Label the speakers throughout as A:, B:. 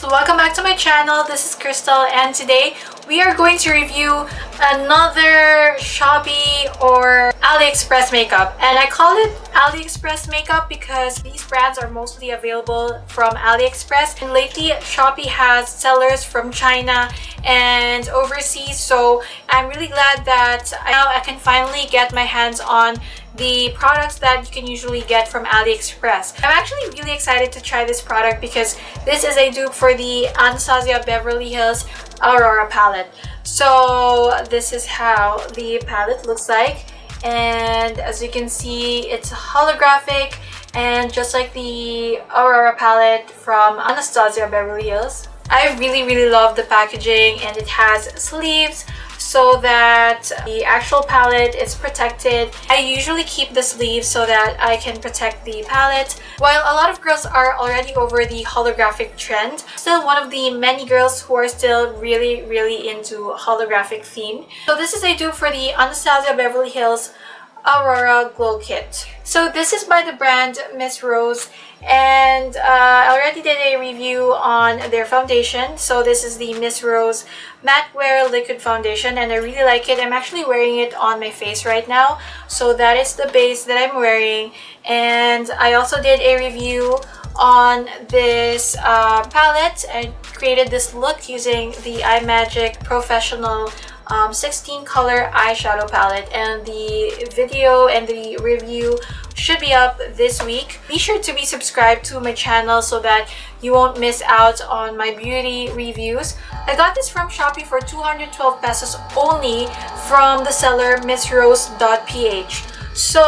A: guys, welcome back to my channel. This is Crystal and today we are going to review another Shopee or AliExpress makeup. And I call it AliExpress makeup because these brands are mostly available from AliExpress. And lately Shopee has sellers from China and overseas, so I'm really glad that now I can finally get my hands on the products that you can usually get from AliExpress. I'm actually really excited to try this product because this is a dupe for the Anastasia Beverly Hills Aurora Palette. So this is how the palette looks like, and as you can see, it's holographic and just like the Aurora Palette from Anastasia Beverly Hills. I really love the packaging, and it has sleeves so that the actual palette is protected. I usually keep the sleeves so that I can protect the palette. While a lot of girls are already over the holographic trend, still one of the many girls who are still really into holographic theme. So this is a dupe for the Anastasia Beverly Hills Aurora Glow Kit. So this is by the brand Miss Rose, and I already did a review on their foundation. So this is the Miss Rose Matte Wear Liquid Foundation, and I really like it. I'm actually wearing it on my face right now. So that is the base that I'm wearing, and I also did a review on this palette. I created this look using the iMagic Professional 16 color eyeshadow palette, and the video and the review should be up this week. Be sure to be subscribed to my channel so that you won't miss out on my beauty reviews. I got this from Shopee for 212 pesos only from the seller missrose.ph. So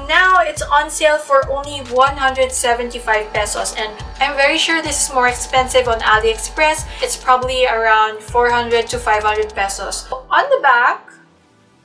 A: now it's on sale for only 175 pesos, and I'm very sure this is more expensive on AliExpress. It's probably around 400 to 500 pesos. On the back,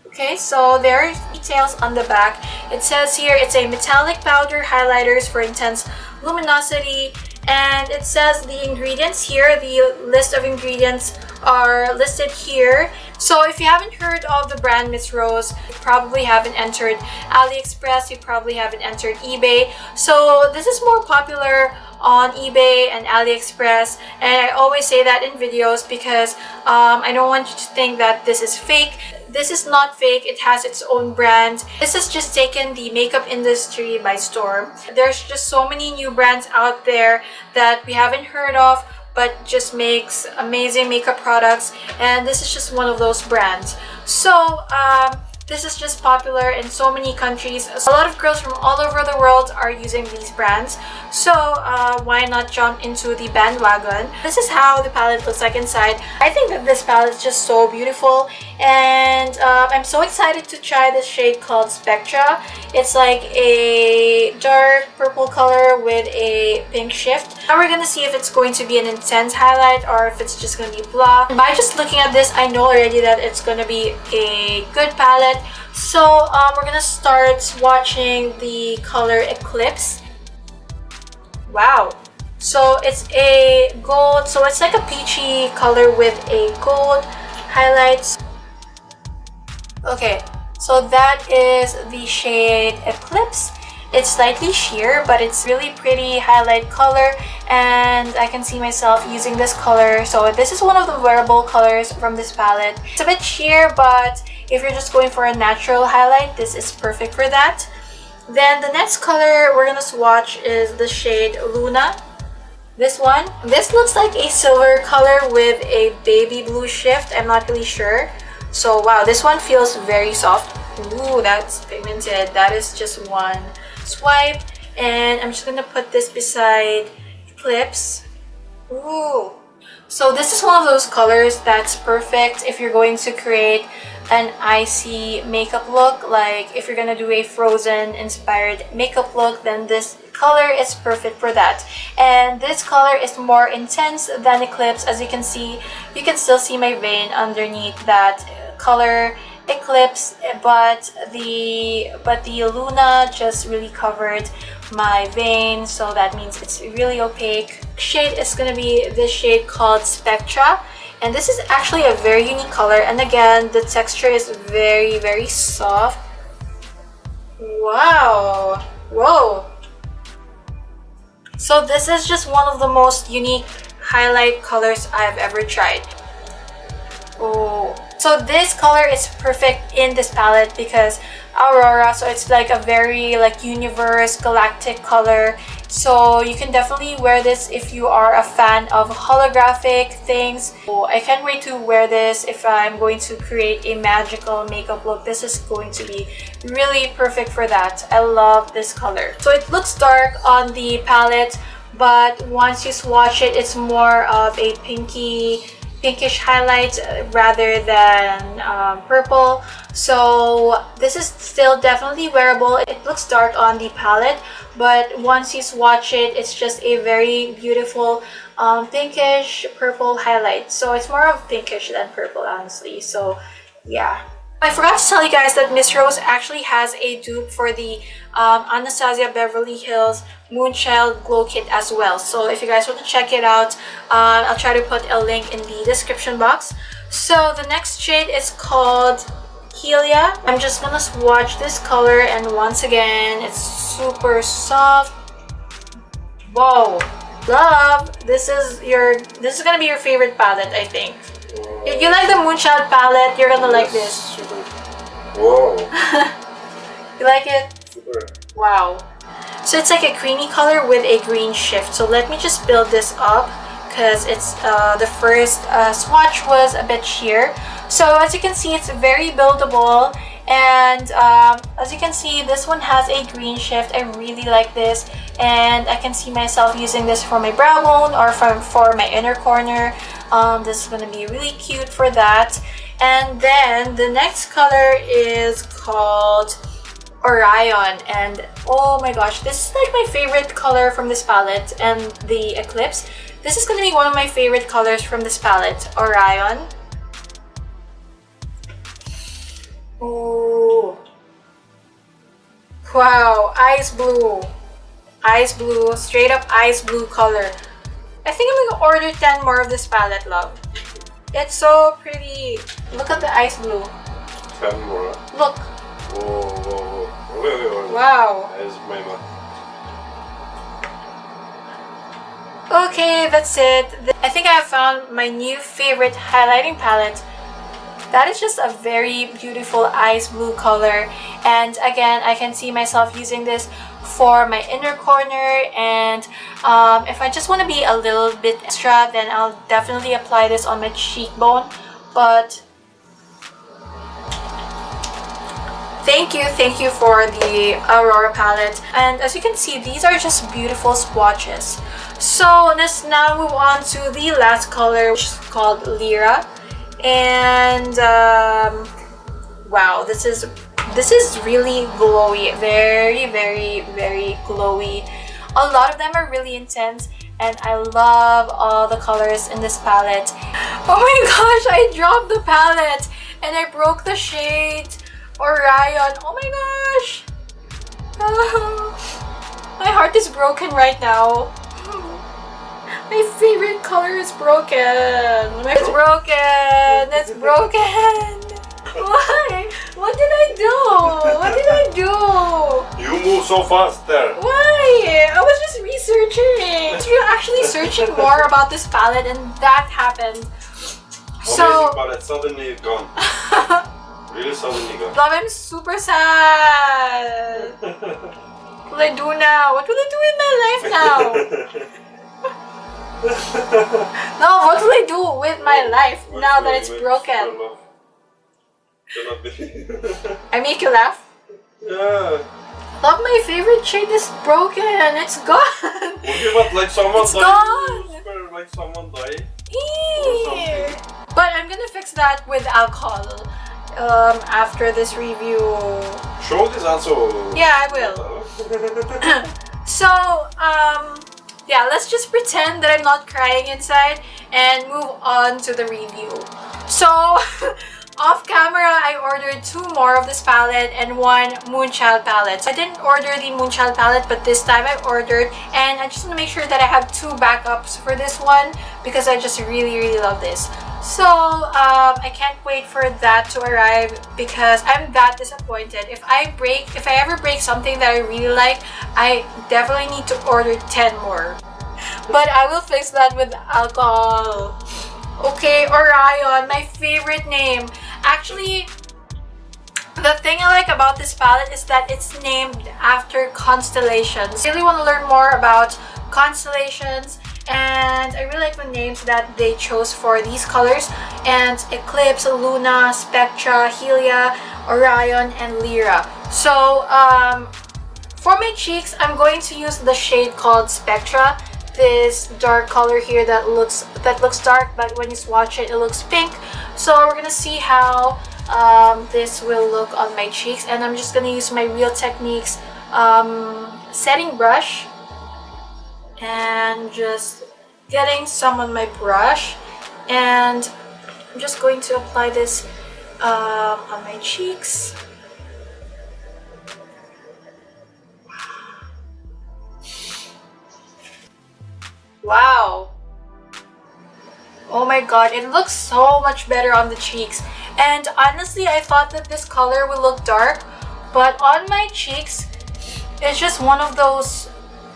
A: okay, so there are details on the back. It says here it's a metallic powder highlighters for intense luminosity, and it says the ingredients here. The list of ingredients are listed here. So if you haven't heard of the brand Miss Rose, you probably haven't entered AliExpress, you probably haven't entered eBay. So this is more popular on eBay and AliExpress, and I always say that in videos because I don't want you to think that this is fake. This is not fake. It has its own brand. This has just taken the makeup industry by storm. There's just so many new brands out there that we haven't heard of, but just makes amazing makeup products, and this is just one of those brands. So this is just popular in so many countries. A lot of girls from all over the world are using these brands, so why not jump into the bandwagon? This is how the palette looks like inside. I think that this palette is just so beautiful, and I'm so excited to try this shade called Spectra. It's like a dark purple color with a pink shift. Now we're gonna see if it's going to be an intense highlight or if it's just gonna be blah. By just looking at this, I know already that it's gonna be a good palette. So we're gonna start swatching the color Eclipse. Wow. So it's a gold, so it's like a peachy color with a gold highlights. Okay, so that is the shade Eclipse. It's slightly sheer, but it's really pretty highlight color, and I can see myself using this color. So this is one of the wearable colors from this palette. It's a bit sheer, but if you're just going for a natural highlight, this is perfect for that. Then the next color we're gonna swatch is the shade Luna. This one. This looks like a silver color with a baby blue shift. I'm not really sure. So wow, this one feels very soft. Ooh, that's pigmented. That is just one swipe, and I'm just gonna put this beside Eclipse. Ooh. So this is one of those colors that's perfect if you're going to create an icy makeup look. Like if you're gonna do a Frozen inspired makeup look, then this color is perfect for that. And this color is more intense than Eclipse. As you can see, you can still see my vein underneath that color Eclipse, but the Luna just really covered my vein, so that means it's really opaque. Shade is gonna be this shade called Spectra, and this is actually a very unique color, and again the texture is very soft. Wow. Whoa. So this is just one of the most unique highlight colors I've ever tried. Oh, so this color is perfect in this palette because Aurora, so it's like a very like universe galactic color. So you can definitely wear this if you are a fan of holographic things. So I can't wait to wear this if I'm going to create a magical makeup look. This is going to be really perfect for that. I love this color. So it looks dark on the palette, but once you swatch it, it's more of a pinkish highlight rather than purple. So this is still definitely wearable. It looks dark on the palette, but once you swatch it, it's just a very beautiful pinkish purple highlight. So it's more of pinkish than purple, honestly. So yeah. I forgot to tell you guys that Miss Rose actually has a dupe for the Anastasia Beverly Hills Moonchild Glow Kit as well. So if you guys want to check it out, I'll try to put a link in the description box. So the next shade is called Helia. I'm just gonna swatch this color, and once again, it's super soft. Whoa, love! This is gonna be your favorite palette, I think. If you like the Moonchild palette, you're gonna like this.
B: Super. Whoa.
A: You like it?
B: Super.
A: Wow. So it's like a creamy color with a green shift. So let me just build this up because it's the first swatch was a bit sheer. So as you can see, it's very buildable, and as you can see, this one has a green shift. I really like this, and I can see myself using this for my brow bone or for my inner corner. This is going to be really cute for that. And then the next color is called Orion, and oh my gosh, this is like my favorite color from this palette, and the Eclipse. This is going to be one of my favorite colors from this palette, Orion. Oh, wow, ice blue, straight up ice blue color. I think I'm gonna order 10 more of this palette, love. It's so pretty. Look at the ice blue.
B: 10 more.
A: Look.
B: Whoa, whoa, whoa. Wait.
A: Wow.
B: That is my mouth.
A: Okay, that's it. I think I have found my new favorite highlighting palette. That is just a very beautiful ice blue color. And again, I can see myself using this for my inner corner, and if I just want to be a little bit extra, then I'll definitely apply this on my cheekbone. But thank you for the Aurora palette. And as you can see, these are just beautiful swatches. So let's now move on to the last color, which is called Lyra. And wow, this is really glowy, very glowy. A lot of them are really intense, and I love all the colors in this palette. Oh my gosh, I dropped the palette and I broke the shade Orion. Oh my gosh. My heart is broken right now. My favorite color is broken. It's broken. Why? What did I do?
B: You move so fast there.
A: Why? I was just researching. You're actually searching more about this palette, and that happened. So,
B: amazing palette, suddenly gone. Really suddenly gone.
A: love, I'm super sad. What will I do now? What will I do in my life now? No, what will I do with my life now that it's broken? I make you laugh?
B: Yeah.
A: Love, my favorite shade is broken. It's gone.
B: Okay, but like someone
A: It's
B: died.
A: gone.
B: Like someone died.
A: Eee. But I'm gonna fix that with alcohol after this review.
B: Show this also.
A: Yeah, I will. So, yeah, let's just pretend that I'm not crying inside and move on to the review. So, off camera, I ordered 2 more of this palette and 1 Moonchild palette. So I didn't order the Moonchild palette, but this time I ordered, and I just want to make sure that I have 2 backups for this one because I just really love this. So I can't wait for that to arrive because I'm that disappointed. If I ever break something that I really like, I definitely need to order 10 more. but I will fix that with alcohol. Okay, Orion, my favorite name. Actually, the thing I like about this palette is that it's named after constellations. I really want to learn more about constellations, and I really like the names that they chose for these colors. And Eclipse, Luna, Spectra, Helia, Orion, and Lyra. So for my cheeks, I'm going to use the shade called Spectra. This dark color here that looks dark, but when you swatch it, it looks pink. So we're gonna see how this will look on my cheeks, and I'm just gonna use my Real Techniques setting brush and just getting some on my brush, and I'm just going to apply this on my cheeks. Wow. Oh my god, it looks so much better on the cheeks. And honestly, I thought that this color would look dark, but on my cheeks, it's just one of those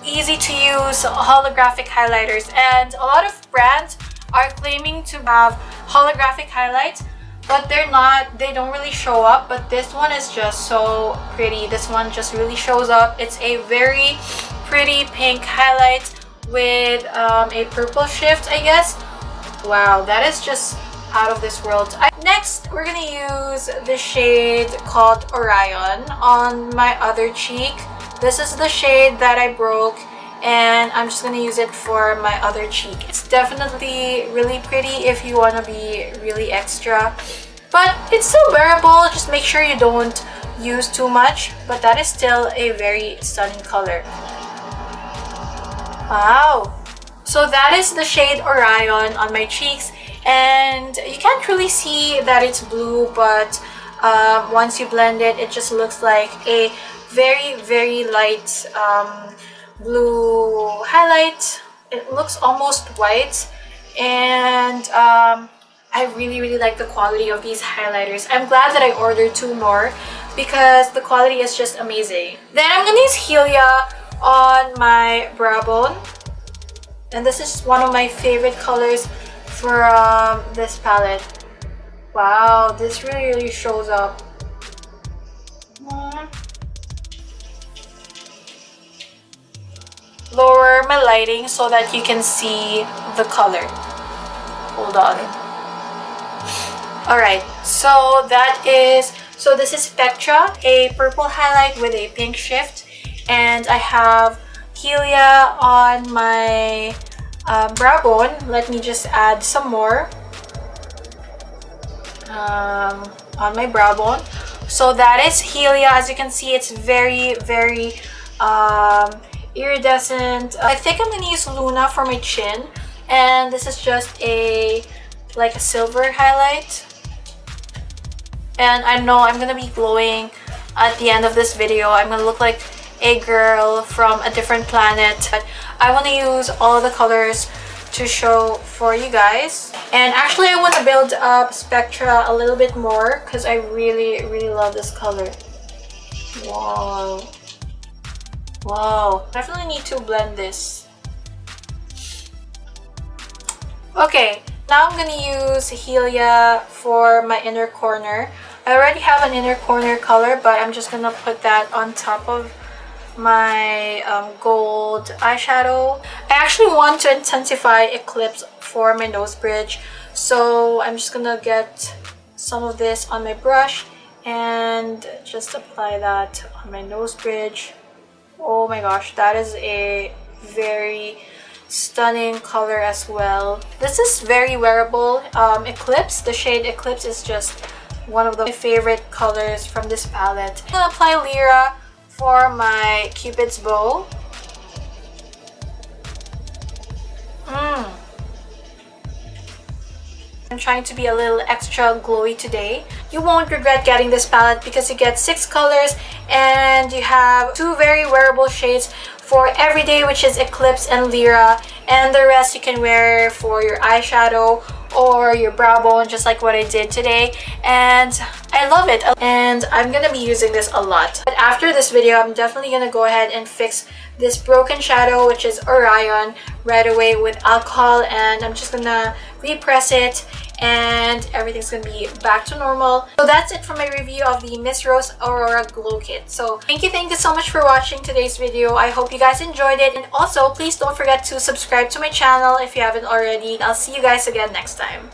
A: easy to use holographic highlighters. And a lot of brands are claiming to have holographic highlights, but they're not, they don't really show up. But this one is just so pretty. This one just really shows up. It's a very pretty pink highlight with a purple shift, I guess. Wow, that is just out of this world. Next, we're gonna use the shade called Orion on my other cheek. This is the shade that I broke, and I'm just gonna use it for my other cheek. It's definitely really pretty if you want to be really extra, but it's still wearable. Just make sure you don't use too much, but that is still a very stunning color. Wow. So that is the shade Orion on my cheeks, and you can't really see that it's blue, but once you blend it, it just looks like a very light blue highlight. It looks almost white, and I really like the quality of these highlighters. I'm glad that I ordered 2 more because the quality is just amazing. Then I'm gonna use Helia on my brow bone, and this is one of my favorite colors for this palette. Wow, this really shows up. Lower my lighting so that you can see the color. Hold on. Alright, so this is Spectra, a purple highlight with a pink shift. And I have Helia on my brow bone. Let me just add some more on my brow bone. So that is Helia. As you can see, it's very iridescent. I think I'm gonna use Luna for my chin, and this is just a silver highlight. And I know I'm gonna be glowing at the end of this video. I'm gonna look like a girl from a different planet, but I want to use all the colors to show for you guys. And actually, I want to build up Spectra a little bit more because I really love this color. Wow, definitely need to blend this. Okay, now I'm gonna use Helia for my inner corner. I already have an inner corner color, but I'm just gonna put that on top of my gold eyeshadow. I actually want to intensify Eclipse for my nose bridge, so I'm just gonna get some of this on my brush and just apply that on my nose bridge. Oh my gosh, that is a very stunning color as well. This is very wearable. Eclipse, the shade Eclipse is just one of my favorite colors from this palette. I'm gonna apply Lyra for my Cupid's bow. I'm trying to be a little extra glowy today. You won't regret getting this palette because you get 6 colors and you have 2 very wearable shades for everyday, which is Eclipse and Lyra, and the rest you can wear for your eyeshadow or your brow bone, just like what I did today. And I love it, and I'm gonna be using this a lot. But after this video, I'm definitely gonna go ahead and fix this broken shadow, which is Orion, right away with alcohol, and I'm just gonna repress it and everything's gonna be back to normal. So that's it for my review of the Miss Rose Aurora Glow Kit. So thank you so much for watching today's video. I hope you guys enjoyed it, and also please don't forget to subscribe to my channel if you haven't already. I'll see you guys again next time.